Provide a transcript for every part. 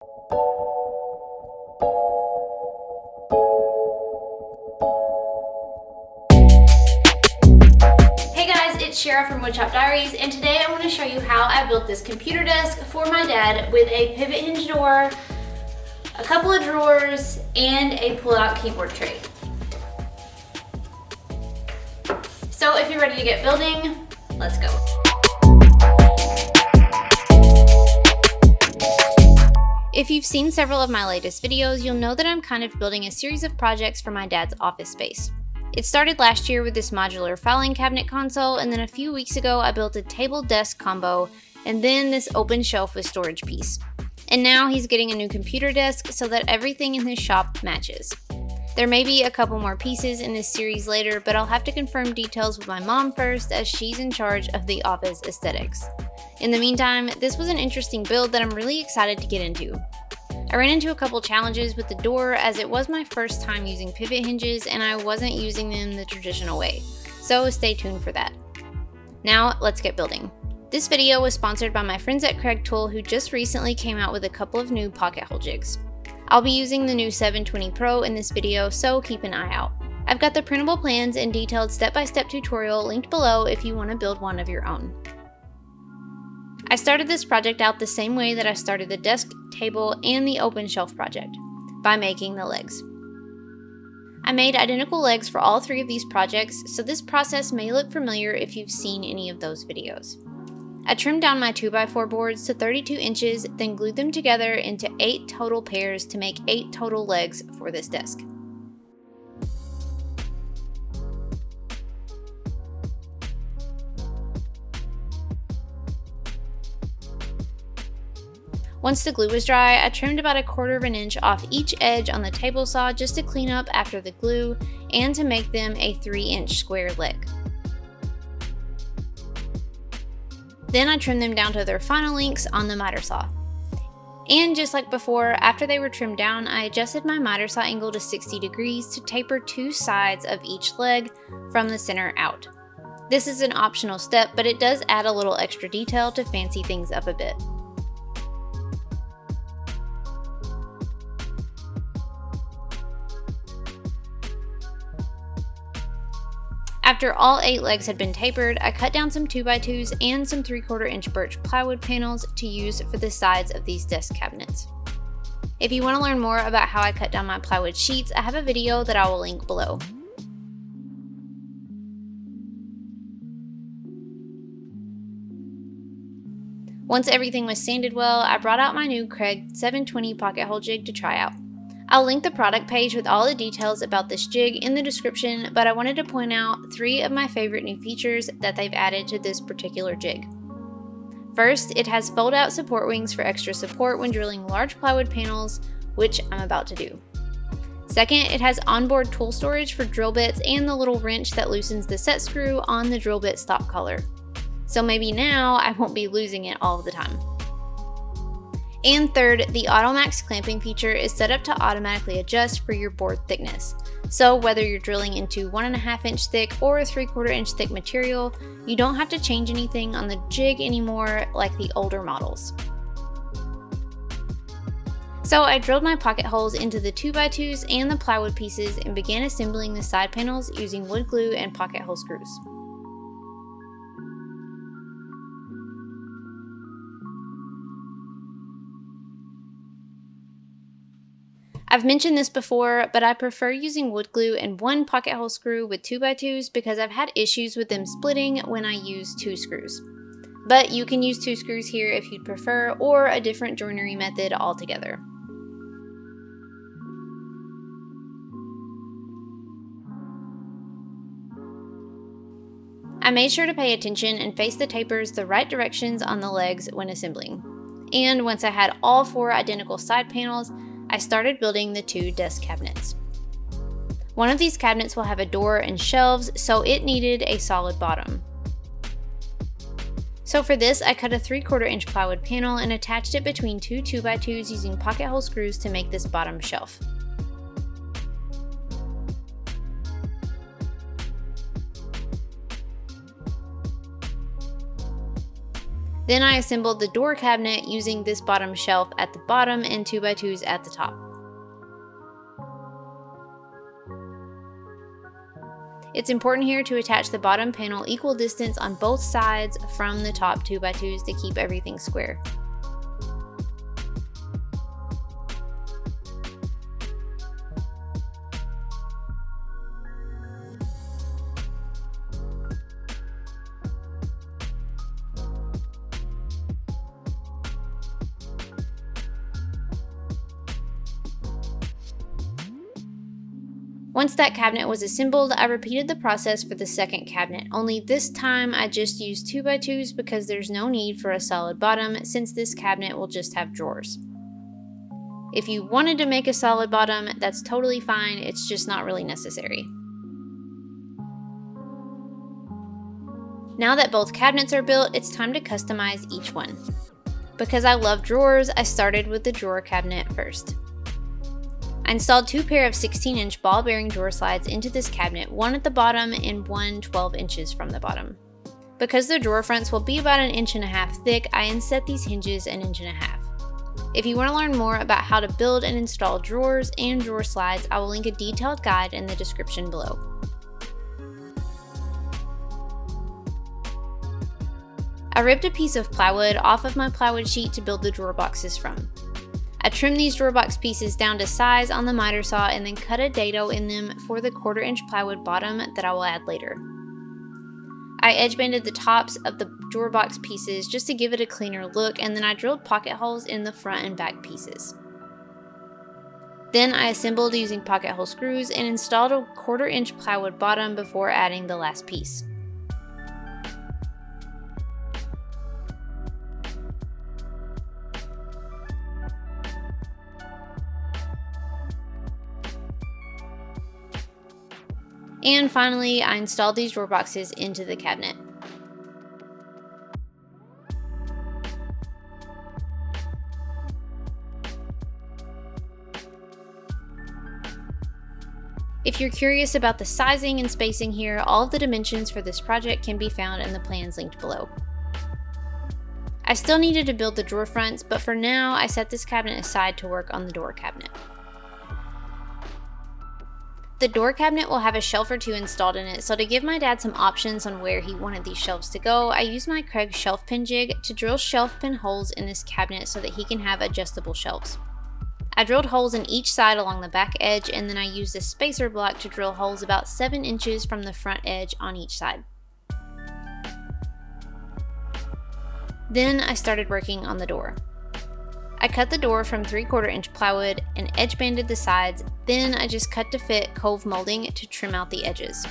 Hey guys, it's Shara from Woodshop Diaries, and today I want to show you how I built this computer desk for my dad with a pivot hinge door, a couple of drawers, and a pull-out keyboard tray. So if you're ready to get building, let's go. If you've seen several of my latest videos, you'll know that I'm kind of building a series of projects for my dad's office space. It started last year with this modular filing cabinet console, and then a few weeks ago I built a table-desk combo, and then this open shelf with storage piece. And now he's getting a new computer desk so that everything in his shop matches. There may be a couple more pieces in this series later, but I'll have to confirm details with my mom first, as she's in charge of the office aesthetics. In the meantime, this was an interesting build that I'm really excited to get into. I ran into a couple challenges with the door, as it was my first time using pivot hinges and I wasn't using them the traditional way, so stay tuned for that. Now let's get building. This video was sponsored by my friends at Craig Tool, who just recently came out with a couple of new pocket hole jigs. I'll be using the new 720 Pro in this video, so keep an eye out. I've got the printable plans and detailed step-by-step tutorial linked below if you want to build one of your own. I started this project out the same way that I started the desk, table, and the open shelf project, by making the legs. I made identical legs for all three of these projects, so this process may look familiar if you've seen any of those videos. I trimmed down my 2x4 boards to 32 inches, then glued them together into 8 total pairs to make 8 total legs for this desk. Once the glue was dry, I trimmed about 1/4 of an inch off each edge on the table saw just to clean up after the glue and to make them a 3-inch square leg. Then I trimmed them down to their final lengths on the miter saw. And just like before, after they were trimmed down, I adjusted my miter saw angle to 60 degrees to taper 2 sides of each leg from the center out. This is an optional step, but it does add a little extra detail to fancy things up a bit. After all 8 legs had been tapered, I cut down some 2x2s and some 3/4 inch birch plywood panels to use for the sides of these desk cabinets. If you want to learn more about how I cut down my plywood sheets, I have a video that I will link below. Once everything was sanded well, I brought out my new Craig 720 pocket hole jig to try out. I'll link the product page with all the details about this jig in the description, but I wanted to point out 3 of my favorite new features that they've added to this particular jig. First, it has fold-out support wings for extra support when drilling large plywood panels, which I'm about to do. Second, it has onboard tool storage for drill bits and the little wrench that loosens the set screw on the drill bit stop collar. So maybe now I won't be losing it all the time. And third, the AutoMax clamping feature is set up to automatically adjust for your board thickness. So whether you're drilling into 1.5 inch thick or 3/4 inch thick material, you don't have to change anything on the jig anymore like the older models. So I drilled my pocket holes into the 2x2s and the plywood pieces and began assembling the side panels using wood glue and pocket hole screws. I've mentioned this before, but I prefer using wood glue and 1 pocket hole screw with 2x2s because I've had issues with them splitting when I use 2 screws. But you can use 2 screws here if you'd prefer, or a different joinery method altogether. I made sure to pay attention and face the tapers the right directions on the legs when assembling. And once I had all 4 identical side panels, I started building the 2 desk cabinets. One of these cabinets will have a door and shelves, so it needed a solid bottom. So for this, I cut a 3/4 inch plywood panel and attached it between 2 2x2s using pocket hole screws to make this bottom shelf. Then I assembled the door cabinet using this bottom shelf at the bottom and 2x2s at the top. It's important here to attach the bottom panel equal distance on both sides from the top 2x2s to keep everything square. Once that cabinet was assembled, I repeated the process for the second cabinet, only this time I just used 2x2s because there's no need for a solid bottom since this cabinet will just have drawers. If you wanted to make a solid bottom, that's totally fine, it's just not really necessary. Now that both cabinets are built, it's time to customize each one. Because I love drawers, I started with the drawer cabinet first. I installed 2 pair of 16-inch ball bearing drawer slides into this cabinet, one at the bottom and one 12 inches from the bottom. Because the drawer fronts will be about 1.5 inches thick, I inset these hinges 1.5 inches. If you want to learn more about how to build and install drawers and drawer slides, I will link a detailed guide in the description below. I ripped a piece of plywood off of my plywood sheet to build the drawer boxes from. I trimmed these drawer box pieces down to size on the miter saw and then cut a dado in them for the 1/4 inch plywood bottom that I will add later. I edge banded the tops of the drawer box pieces just to give it a cleaner look, and then I drilled pocket holes in the front and back pieces. Then I assembled using pocket hole screws and installed a 1/4 inch plywood bottom before adding the last piece. And finally, I installed these drawer boxes into the cabinet. If you're curious about the sizing and spacing here, all of the dimensions for this project can be found in the plans linked below. I still needed to build the drawer fronts, but for now, I set this cabinet aside to work on the door cabinet. The door cabinet will have a shelf or 2 installed in it, so to give my dad some options on where he wanted these shelves to go, I used my Kreg shelf pin jig to drill shelf pin holes in this cabinet so that he can have adjustable shelves. I drilled holes in each side along the back edge, and then I used a spacer block to drill holes about 7 inches from the front edge on each side. Then I started working on the door. I cut the door from 3/4 inch plywood and edge banded the sides, then I just cut to fit cove molding to trim out the edges.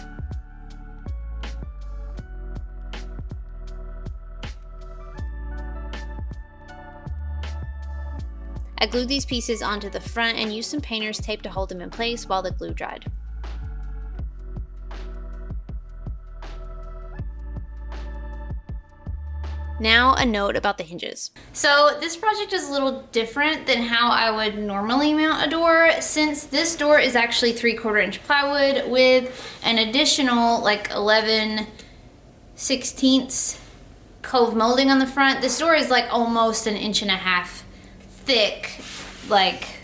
I glued these pieces onto the front and used some painter's tape to hold them in place while the glue dried. Now a note about the hinges. So this project is a little different than how I would normally mount a door, since this door is actually 3/4 inch plywood with an additional like 11/16 cove molding on the front. This door is like almost 1.5 inches thick, like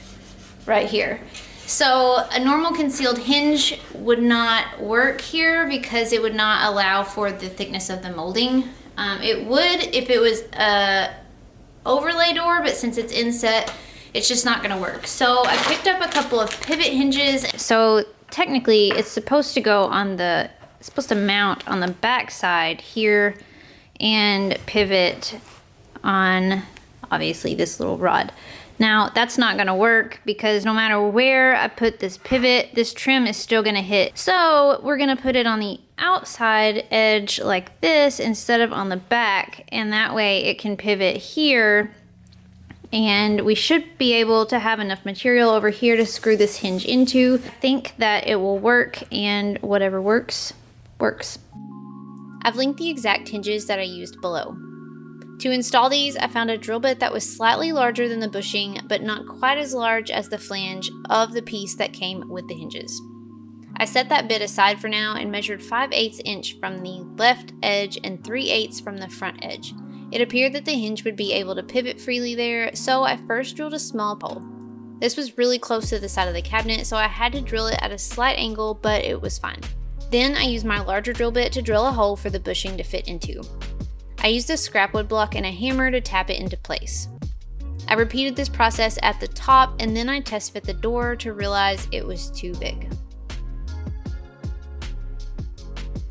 right here. So a normal concealed hinge would not work here because it would not allow for the thickness of the molding. It would if it was a overlay door, but since it's inset, it's just not gonna work. So I picked up a couple of pivot hinges. So technically it's supposed to go on the, it's supposed to mount on the back side here and pivot on obviously this little rod. Now that's not gonna work because no matter where I put this pivot, this trim is still gonna hit. So we're gonna put it on the outside edge like this instead of on the back, and that way it can pivot here, and we should be able to have enough material over here to screw this hinge into. I think that it will work, and whatever works, works. I've linked the exact hinges that I used below. To install these, I found a drill bit that was slightly larger than the bushing, but not quite as large as the flange of the piece that came with the hinges. I set that bit aside for now and measured 5/8 inch from the left edge and 3/8 from the front edge. It appeared that the hinge would be able to pivot freely there, so I first drilled a small hole. This was really close to the side of the cabinet, so I had to drill it at a slight angle, but it was fine. Then I used my larger drill bit to drill a hole for the bushing to fit into. I used a scrap wood block and a hammer to tap it into place. I repeated this process at the top, and then I test fit the door to realize it was too big.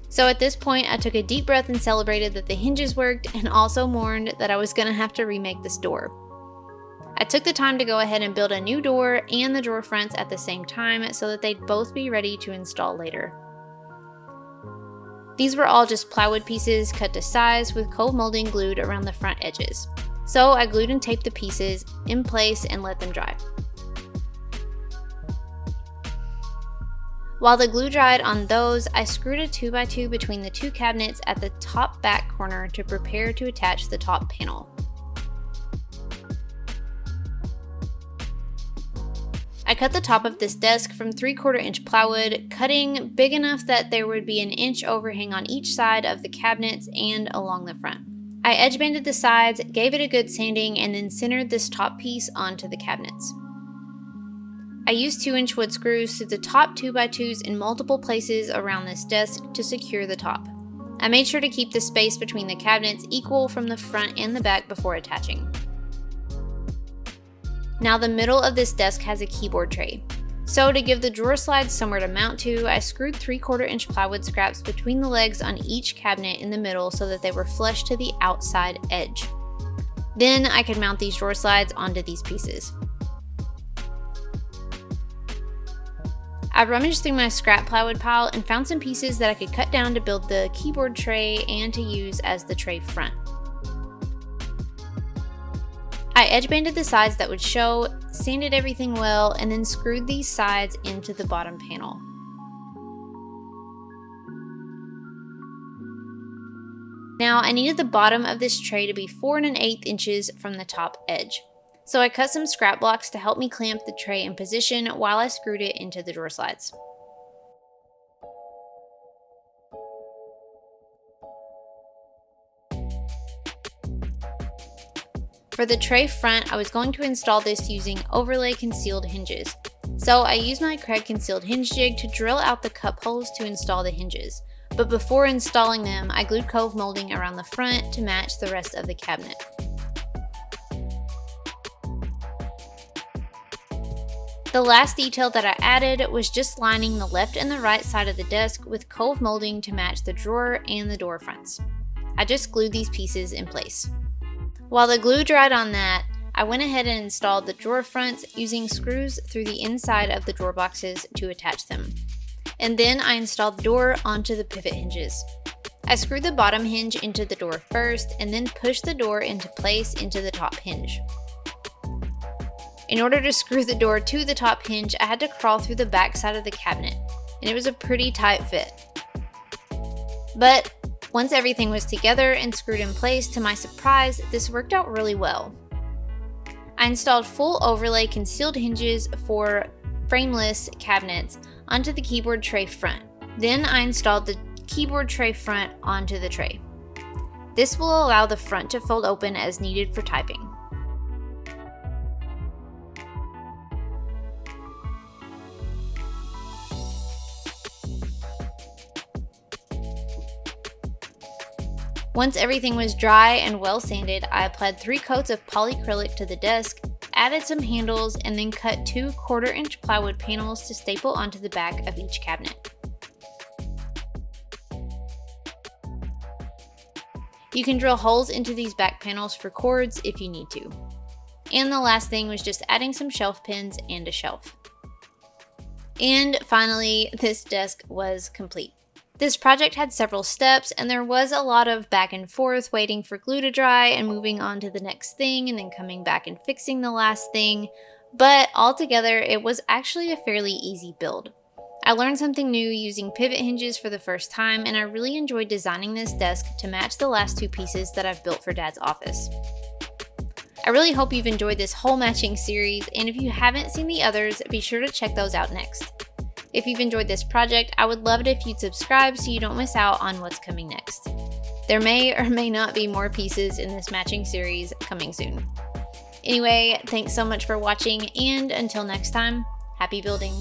So at this point, I took a deep breath and celebrated that the hinges worked, and also mourned that I was going to have to remake this door. I took the time to go ahead and build a new door and the drawer fronts at the same time so that they'd both be ready to install later. These were all just plywood pieces cut to size with cove molding glued around the front edges. So I glued and taped the pieces in place and let them dry. While the glue dried on those, I screwed a 2x2 between the two cabinets at the top back corner to prepare to attach the top panel. I cut the top of this desk from 3/4 inch plywood, cutting big enough that there would be an inch overhang on each side of the cabinets and along the front. I edge banded the sides, gave it a good sanding, and then centered this top piece onto the cabinets. I used 2-inch wood screws through the top 2x2s in multiple places around this desk to secure the top. I made sure to keep the space between the cabinets equal from the front and the back before attaching. Now the middle of this desk has a keyboard tray. So to give the drawer slides somewhere to mount to, I screwed 3/4 inch plywood scraps between the legs on each cabinet in the middle so that they were flush to the outside edge. Then I could mount these drawer slides onto these pieces. I rummaged through my scrap plywood pile and found some pieces that I could cut down to build the keyboard tray and to use as the tray front. I edge banded the sides that would show, sanded everything well, and then screwed these sides into the bottom panel. Now I needed the bottom of this tray to be 4 1/8 inches from the top edge. So I cut some scrap blocks to help me clamp the tray in position while I screwed it into the drawer slides. For the tray front, I was going to install this using overlay concealed hinges. So I used my Craig concealed hinge jig to drill out the cup holes to install the hinges. But before installing them, I glued cove molding around the front to match the rest of the cabinet. The last detail that I added was just lining the left and the right side of the desk with cove molding to match the drawer and the door fronts. I just glued these pieces in place. While the glue dried on that, I went ahead and installed the drawer fronts using screws through the inside of the drawer boxes to attach them. And then I installed the door onto the pivot hinges. I screwed the bottom hinge into the door first and then pushed the door into place into the top hinge. In order to screw the door to the top hinge, I had to crawl through the back side of the cabinet, and it was a pretty tight fit. But once everything was together and screwed in place, to my surprise, this worked out really well. I installed full overlay concealed hinges for frameless cabinets onto the keyboard tray front. Then I installed the keyboard tray front onto the tray. This will allow the front to fold open as needed for typing. Once everything was dry and well sanded, I applied 3 coats of polyacrylic to the desk, added some handles, and then cut 2 1/4 inch plywood panels to staple onto the back of each cabinet. You can drill holes into these back panels for cords if you need to. And the last thing was just adding some shelf pins and a shelf. And finally, this desk was complete. This project had several steps, and there was a lot of back and forth waiting for glue to dry and moving on to the next thing and then coming back and fixing the last thing, but altogether it was actually a fairly easy build. I learned something new using pivot hinges for the first time, and I really enjoyed designing this desk to match the last 2 pieces that I've built for Dad's office. I really hope you've enjoyed this whole matching series, and if you haven't seen the others, be sure to check those out next. If you've enjoyed this project, I would love it if you'd subscribe so you don't miss out on what's coming next. There may or may not be more pieces in this matching series coming soon. Anyway, thanks so much for watching, and until next time, happy building.